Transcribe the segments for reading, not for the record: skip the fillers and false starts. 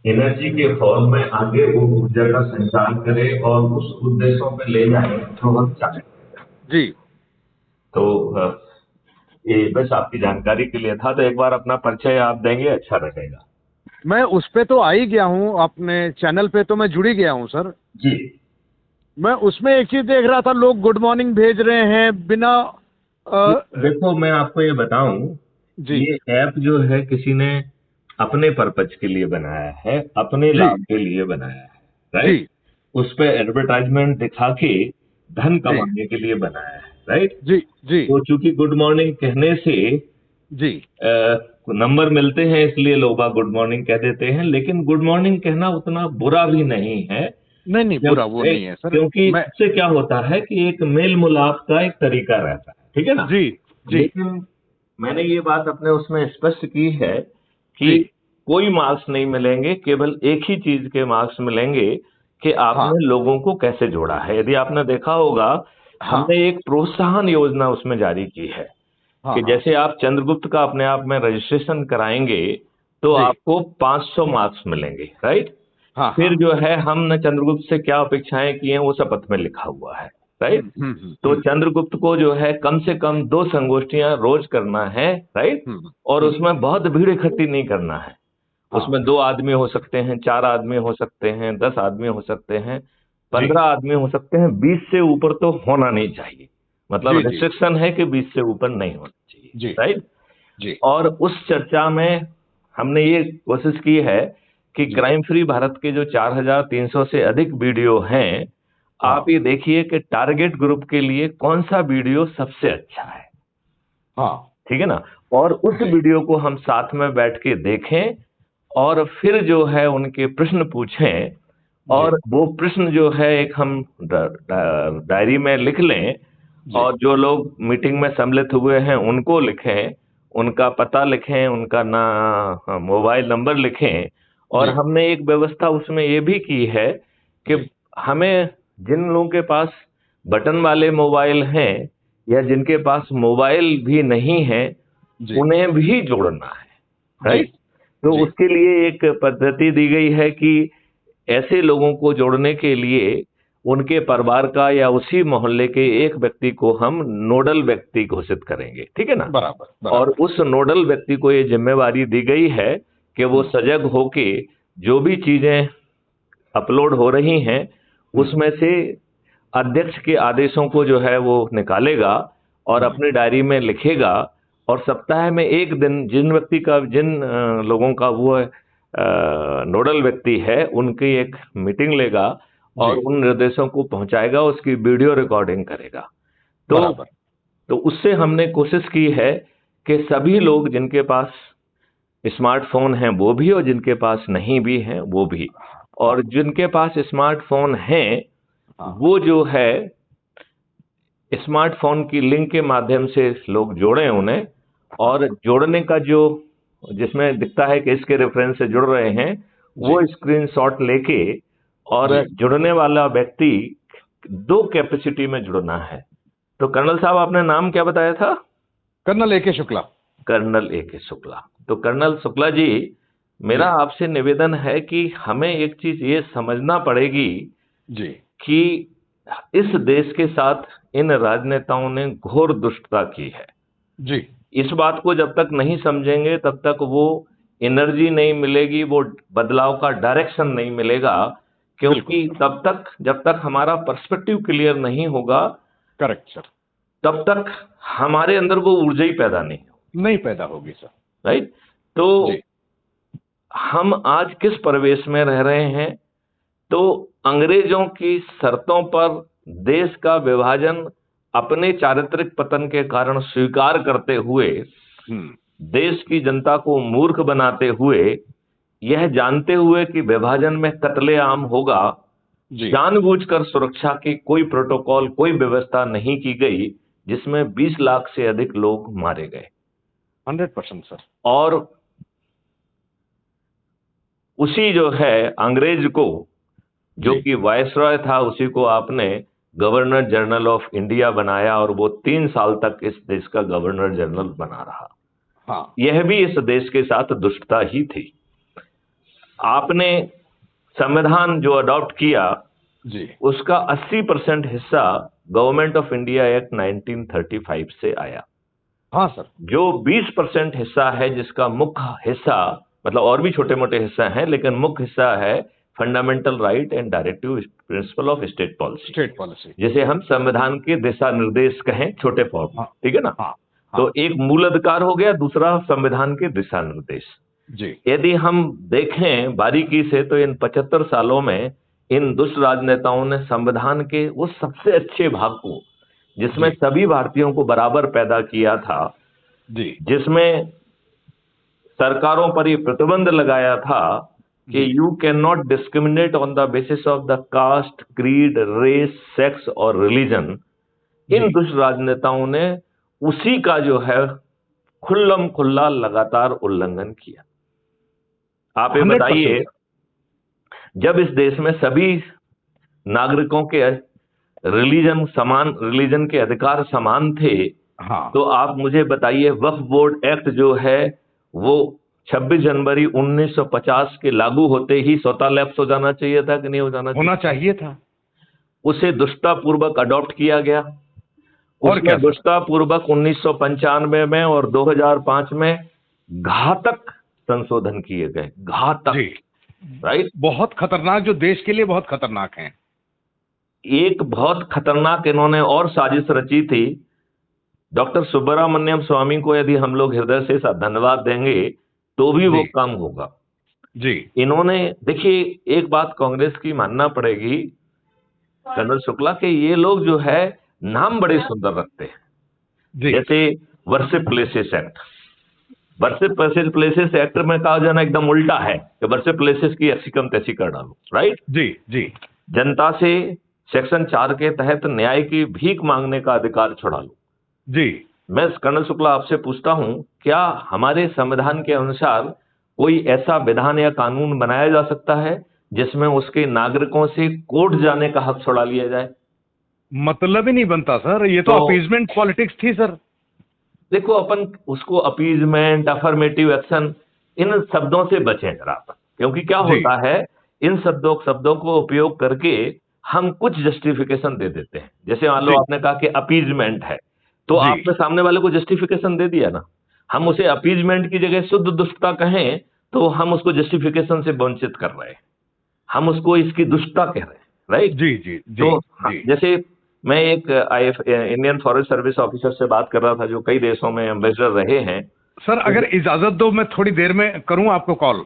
Energy के form में आगे वो ऊर्जा का संचार करे और उस उद्देश्यों पे ले जाए जो हम चाहें। जी। तो ये बस आपकी जानकारी के लिए था, तो एक बार अपना परिचय आप देंगे, अच्छा रहेगा। मैं उस पे तो आ ही गया हूँ, अपने चैनल पे तो मैं जुड़ ही गया हूँ सर। जी। मैं उसमें एक चीज देख रहा था, लोग गुड मॉर्निंग भेज रहे हैं बिना देखो, मैं आपको ये बताऊं, जी ये ऐप जो है किसी ने अपने पर्पज के लिए बनाया है, अपने जी लाभ के लिए बनाया है, जी राइट। उस पे एडवर्टाइजमेंट दिखा के धन जी कमाने के लिए बनाया है, राइट। जी जी तो चूंकि गुड मॉर्निंग कहने से जी। नंबर मिलते हैं, इसलिए लोग गुड मॉर्निंग कह देते हैं, लेकिन गुड मॉर्निंग कहना उतना बुरा भी नहीं है। नहीं नहीं, बुरा वो नहीं है सर। क्योंकि मैं इससे क्या होता है कि एक मेल मिलाप का एक तरीका रहता है, ठीक है ना। जी जी लेकिन मैंने ये बात अपने उसमें स्पष्ट की है कि जी। कोई मार्क्स नहीं मिलेंगे, केवल एक ही चीज के मार्क्स मिलेंगे कि हाँ आपने लोगों को कैसे जोड़ा है। यदि आपने देखा होगा, हाँ हमने एक प्रोत्साहन योजना उसमें जारी की है हाँ कि हाँ। जैसे आप चंद्रगुप्त का अपने आप में रजिस्ट्रेशन कराएंगे तो जी आपको 500 मार्क्स मिलेंगे, राइट। हाँ हाँ। फिर जो है हमने चंद्रगुप्त से क्या अपेक्षाएं की हैं वो शपथ में लिखा हुआ है, राइट। तो हम्म। चंद्रगुप्त को जो है कम से कम 2 संगोष्ठियां रोज करना है, राइट। और हम्म। उसमें बहुत भीड़ इकट्ठी नहीं करना है। हाँ। उसमें 2 आदमी हो सकते हैं, 4 आदमी हो सकते हैं, 10 आदमी हो सकते हैं, जी 15 आदमी हो सकते हैं, 20 से ऊपर तो होना नहीं चाहिए। मतलब जी जी रिस्ट्रिक्शन है कि 20 से ऊपर नहीं होना चाहिए, जी राइट। जी और उस चर्चा में हमने ये कोशिश की है कि जी। क्राइम फ्री भारत के जो 4300 से अधिक वीडियो हैं, आप हाँ ये देखिए कि टारगेट ग्रुप के लिए कौन सा वीडियो सबसे अच्छा है, हाँ। ठीक है ना। और उस जी वीडियो को हम साथ में बैठ के देखें और फिर जो है उनके प्रश्न पूछें, जी और वो प्रश्न जो है एक हम डायरी में लिख लें, जी और जो लोग मीटिंग में सम्मिलित हुए हैं उनको लिखें, उनका पता लिखें, उनका मोबाइल नंबर लिखें। और जी हमने एक व्यवस्था उसमें ये भी की है कि जी हमें जिन लोगों के पास बटन वाले मोबाइल हैं या जिनके पास मोबाइल भी नहीं है, जी उन्हें भी जोड़ना है, जी राइट। तो जी। उसके लिए एक पद्धति दी गई है कि ऐसे लोगों को जोड़ने के लिए उनके परिवार का या उसी मोहल्ले के एक व्यक्ति को हम नोडल व्यक्ति घोषित करेंगे, ठीक है ना। बराबर और बराबर। उस नोडल व्यक्ति को ये जिम्मेवारी दी गई है कि वो हम्म सजग होके जो भी चीजें अपलोड हो रही हैं हम्म उसमें से अध्यक्ष के आदेशों को जो है वो निकालेगा और हम्म। अपनी डायरी में लिखेगा। और सप्ताह में एक दिन जिन व्यक्ति का, जिन लोगों का वो नोडल व्यक्ति है, उनकी एक मीटिंग लेगा जी और उन निर्देशों को पहुंचाएगा, उसकी वीडियो रिकॉर्डिंग करेगा। तो बराबर। तो उससे हमने कोशिश की है कि सभी लोग जिनके पास स्मार्टफोन हैं वो भी, और जिनके पास नहीं भी हैं वो भी। और हाँ जिनके पास स्मार्टफोन हैं हाँ वो जो है स्मार्टफोन की लिंक के माध्यम से लोग जोड़ें उन्हें। और हाँ। जोड़ने का जो जिसमें दिखता है कि इसके रेफरेंस से जुड़ रहे हैं, वो जी स्क्रीनशॉट लेके, और जी। जुड़ने वाला व्यक्ति 2 कैपेसिटी में जुड़ना है। तो कर्नल साहब, आपने नाम क्या बताया था? कर्नल ए के शुक्ला। कर्नल ए के शुक्ला। तो कर्नल शुक्ला जी, जी मेरा आपसे निवेदन है कि हमें एक चीज ये समझना पड़ेगी जी कि इस देश के साथ इन राजनेताओं ने घोर दुष्टता की है। जी। इस बात को जब तक नहीं समझेंगे तब तक वो एनर्जी नहीं मिलेगी, वो बदलाव का डायरेक्शन नहीं मिलेगा। बिल्कुल क्योंकि तब तक, जब तक हमारा पर्सपेक्टिव क्लियर नहीं होगा, करेक्ट सर। तब तक हमारे अंदर वो ऊर्जा ही पैदा नहीं हो, नहीं पैदा होगी सर। राइट। तो जी हम आज किस परिवेश में रह रहे हैं? तो अंग्रेजों की शर्तों पर देश का विभाजन अपने चारित्रिक पतन के कारण स्वीकार करते हुए, हम्म। देश की जनता को मूर्ख बनाते हुए, यह जानते हुए कि विभाजन में कत्लेआम होगा, जी जानबूझकर सुरक्षा की कोई प्रोटोकॉल, कोई व्यवस्था नहीं की गई, जिसमें 20 लाख से अधिक लोग मारे गए। 100% सर। और उसी जो है अंग्रेज को, जो जी कि वायसरॉय था, उसी को आपने गवर्नर जनरल ऑफ इंडिया बनाया, और वो 3 साल तक इस देश का गवर्नर जनरल बना रहा। हाँ यह भी इस देश के साथ दुष्टता ही थी। आपने संविधान जो अडॉप्ट किया जी उसका 80% हिस्सा गवर्नमेंट ऑफ इंडिया एक्ट 1935 से आया। हाँ सर। जो 20% हिस्सा है, जिसका मुख्य हिस्सा, मतलब और भी छोटे मोटे हिस्सा हैं, लेकिन मुख्य हिस्सा है fundamental right and directive principle of state policy, जिसे हम संविधान के दिशा निर्देश कहें छोटे फॉर्म। हाँ, ठीक है ना। हाँ, तो हाँ, एक मूल अधिकार हो गया, दूसरा संविधान के दिशा निर्देश। जी यदि हम देखें बारीकी से तो इन 75 सालों में इन दुष्ट राजनेताओं ने संविधान के उस सबसे अच्छे भाग को, जिसमें जी सभी भारतीयों को बराबर पैदा किया था, जी जिसमें सरकारों पर ये प्रतिबंध लगाया था कि जी you can not discriminate on the basis of the caste, creed, race, sex और रिलीजन, इन जी दुष्ट राजनेताओं ने उसी का जो है खुल्लम खुल्ला लगातार उल्लंघन किया। आप ये 100%। बताइए, जब इस देश में सभी नागरिकों के रिलीजन के अधिकार समान थे, हाँ, तो आप मुझे बताइए वक्फ बोर्ड एक्ट जो है वो 26 जनवरी 1950 के लागू होते ही स्वतः लैप्स हो जाना चाहिए था कि नहीं हो जाना चाहिए? होना चाहिए था। उसे दुष्टतापूर्वक अडॉप्ट किया गया। और क्या उसमें सर? दुष्टतापूर्वक 1995 में और 2005 में घातक संशोधन किए गए, घातक। जी राइट। बहुत खतरनाक, जो देश के लिए बहुत खतरनाक हैं। एक बहुत खतरनाक इन्होंने और साजिश रची थी। डॉक्टर सुब्रमण्यम स्वामी को यदि हम लोग हृदय से धन्यवाद देंगे तो भी वो जी कम होगा। जी इन्होंने, देखिए एक बात कांग्रेस की मानना पड़ेगी कर्नल शुक्ला, के ये लोग जो है नाम बड़े सुंदर रखते हैं। जी जैसे worship places act, worship places act में कहा जाना एकदम उल्टा है कि वर्शिप प्लेसेस की ऐसी कम तैसी कर डालो। राइट। जी जी जनता से सेक्शन 4 के तहत न्याय की भीख मांगने का अधिकार छुड़ा लो। जी मैं कर्नल शुक्ला आपसे पूछता हूं, क्या हमारे संविधान के अनुसार कोई ऐसा विधान या कानून बनाया जा सकता है जिसमें उसके नागरिकों से कोर्ट जाने का हक छुड़ा लिया जाए? मतलब ही नहीं बनता सर, ये तो अपीजमेंट पॉलिटिक्स थी सर। देखो, अपन उसको अपीजमेंट, अफर्मेटिव एक्शन, इन शब्दों से बचें जरा अपन, क्योंकि क्या जी होता है इन शब्दों को उपयोग करके हम कुछ जस्टिफिकेशन दे देते हैं। जैसे मान लो जी आपने कहा कि अपीजमेंट है, तो जी आपने सामने वाले को जस्टिफिकेशन दे दिया ना। हम उसे अपीजमेंट की जगह शुद्ध दुष्टता कहें तो हम उसको जस्टिफिकेशन से वंचित कर रहे हैं, हम उसको इसकी दुष्टता कह रहे हैं। राइट। जी जी जी तो जी जैसे मैं एक इंडियन फॉरेस्ट सर्विस ऑफिसर से बात कर रहा था जो कई देशों में एम्बेसडर रहे हैं। सर, अगर इजाजत दो मैं थोड़ी देर में करूं आपको कॉल।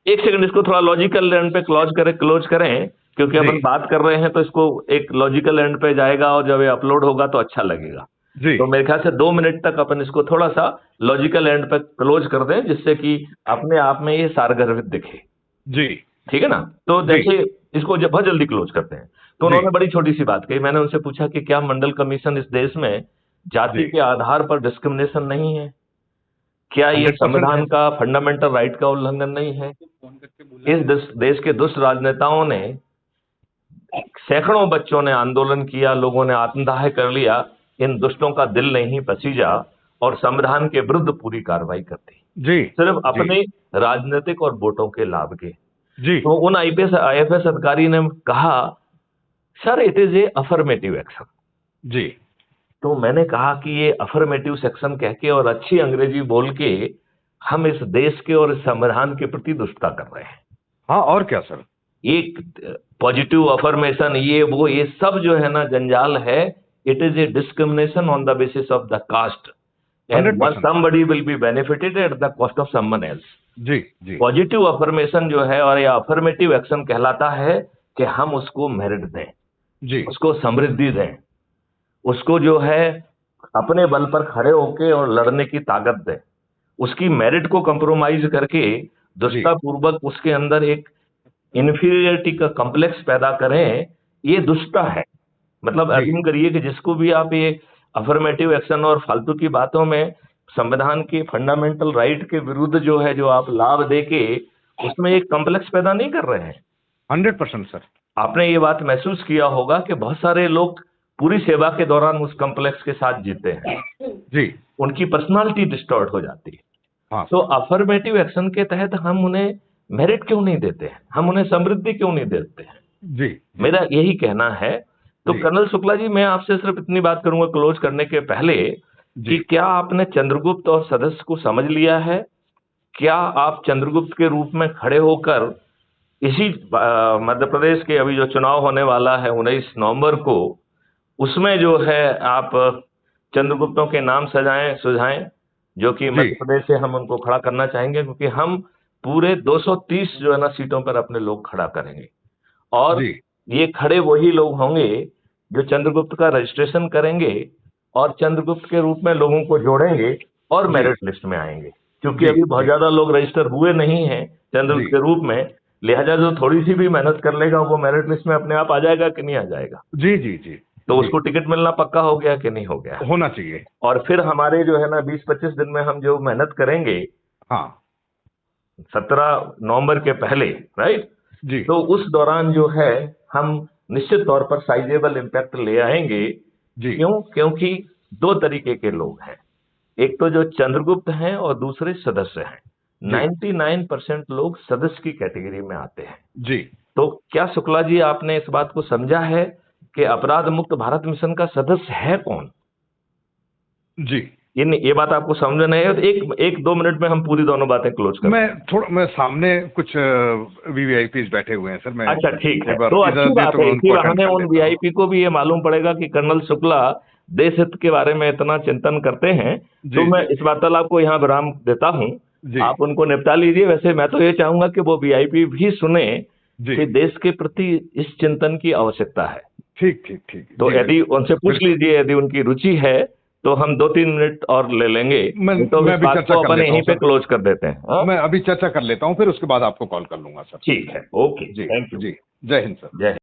एक सेकंड, इसको थोड़ा लॉजिकल एंड पे क्लोज करें, क्योंकि अपन जी बात कर रहे हैं तो इसको एक लॉजिकल एंड पे जाएगा और जब ये अपलोड होगा तो अच्छा लगेगा। जी तो मेरे ख्याल से 2 मिनट तक अपन इसको थोड़ा सा लॉजिकल एंड पे क्लोज कर दें, जिससे कि अपने आप में ये सारगर्भित दिखे। जी ठीक है ना। तो जी देखिए, इसको बहुत जल्दी क्लोज करते हैं। तो जी उन्होंने बड़ी छोटी सी बात कही। मैंने उनसे पूछा कि क्या मंडल कमीशन इस देश में जाति जी के आधार पर डिस्क्रिमिनेशन नहीं है? क्या ये 100% है। संविधान का फंडामेंटल राइट का उल्लंघन नहीं है? इस देश के दुष्ट राजनेताओं ने, सैकड़ों बच्चों ने आंदोलन किया, लोगों ने आत्मदाह कर लिया, इन दुष्टों का दिल नहीं पसीजा और संविधान के विरुद्ध पूरी कार्रवाई कर दी, जी सिर्फ जी अपने राजनीतिक और वोटों के लाभ के। जी तो उन आईएफएस अधिकारी ने कहा, sir it is a affirmative action. जी तो मैंने कहा कि ये अफर्मेटिव सेक्शन कह के और अच्छी अंग्रेजी बोल के हम इस देश के और इस संविधान के प्रति दुष्टता कर रहे हैं। हाँ, और क्या सर? एक पॉजिटिव अफर्मेशन, ये वो, ये सब जो है ना जंजाल है। It is a discrimination on the basis of the caste and 100%। somebody will be benefited at the cost of someone else। जी जी पॉजिटिव अफर्मेशन जो है और ये अफर्मेटिव एक्शन कहलाता है कि हम उसको मेरिट दें, जी उसको समृद्धि दें, उसको जो है अपने बल पर खड़े होके और लड़ने की ताकत दें, उसकी मेरिट को कंप्रोमाइज करके दुष्टतापूर्वक उसके अंदर एक इन्फीरियरिटी का कॉम्प्लेक्स पैदा करें, ये दुष्टता है। मतलब जी अज्यूम करिए कि जिसको भी आप ये अफर्मेटिव एक्शन और फालतू की बातों में संविधान के फंडामेंटल राइट के विरुद्ध जो है, जो आप लाभ देके उसमें एक कॉम्प्लेक्स पैदा नहीं कर रहे हैं। 100% सर। आपने ये बात महसूस किया होगा कि बहुत सारे लोग पूरी सेवा के दौरान उस कॉम्प्लेक्स के साथ जीते हैं, जी उनकी पर्सनालिटी डिस्टॉर्ट हो जाती है। हाँ तो सर। अफर्मेटिव एक्शन के तहत हम उन्हें मेरिट क्यों नहीं देते हैं, हम उन्हें समृद्धि क्यों नहीं देते हैं? जी मेरा यही कहना है। तो जी कर्नल शुक्ला जी, मैं आपसे सिर्फ इतनी बात करूंगा क्लोज करने के पहले जी कि क्या आपने चंद्रगुप्त और सदस्य को समझ लिया है? क्या आप चंद्रगुप्त के रूप में खड़े होकर इसी मध्य प्रदेश के अभी जो चुनाव होने वाला है 19 नवंबर को, उसमें जो है आप चंद्रगुप्तों के नाम सजाएं सुझाएं, जो कि जी मध्य प्रदेश से हम उनको खड़ा करना चाहेंगे, क्योंकि हम पूरे 230 जो है ना सीटों पर अपने लोग खड़ा करेंगे। और जी ये खड़े वही लोग होंगे जो चंद्रगुप्त का रजिस्ट्रेशन करेंगे और चंद्रगुप्त के रूप में लोगों को जोड़ेंगे और जी मेरिट लिस्ट में आएंगे, क्योंकि जी अभी बहुत जी ज्यादा लोग रजिस्टर हुए नहीं हैं जी चंद्रगुप्त के रूप में। लिहाजा जो थोड़ी सी भी मेहनत कर लेगा वो मेरिट लिस्ट में अपने आप आ जाएगा कि नहीं आ जाएगा? जी जी जी तो जी उसको टिकट मिलना पक्का हो गया कि नहीं हो गया? होना चाहिए। और फिर हमारे जो है ना 20-25 दिन में हम जो मेहनत करेंगे हाँ 17 नवंबर के पहले, राइट, जी तो उस दौरान जो है हम निश्चित तौर पर साइजेबल इम्पैक्ट ले आएंगे। जी क्यों? क्योंकि दो तरीके के लोग हैं, एक तो जो चंद्रगुप्त हैं और दूसरे सदस्य हैं। जी 99% लोग सदस्य की कैटेगरी में आते हैं। जी तो क्या शुक्ला जी आपने इस बात को समझा है कि अपराध मुक्त भारत मिशन का सदस्य है कौन? जी ये बात आपको समझ नहीं है तो एक दो मिनट में हम पूरी दोनों बातें क्लोज कर। मैं सामने कुछ वीवीआईपी बैठे हुए हैं सर, मैं अच्छा ठीक है, एक बार तो इधर अच्छी दे बात तो है, मैं इसी उनको अटेंड बहाने कर उन लेता हूँ। वीआईपी को भी ये मालूम पड़ेगा कि कर्नल शुक्ला देश हित के बारे में इतना चिंतन करते हैं। तो जी मैं जी इस वार्तालाप को यहाँ विराम देता हूँ, जी आप उनको निपटा लीजिए। वैसे मैं तो ये चाहूंगा कि वो वीआईपी भी सुने जी कि देश के प्रति इस चिंतन की आवश्यकता है। ठीक ठीक ठीक तो जी यदि उनसे पूछ बिल्कुल। लीजिए, यदि उनकी रुचि है तो हम 2-3 मिनट और ले लेंगे, तो मैं इस अभी बात चर्चा को कर अपन लेता यहीं हूँ पे सर, क्लोज कर देते हैं। हाँ? मैं अभी चर्चा कर लेता हूँ, फिर उसके बाद आपको कॉल कर लूंगा सर। ठीक है, ओके, जी थैंक यू। जी जय हिंद सर। जय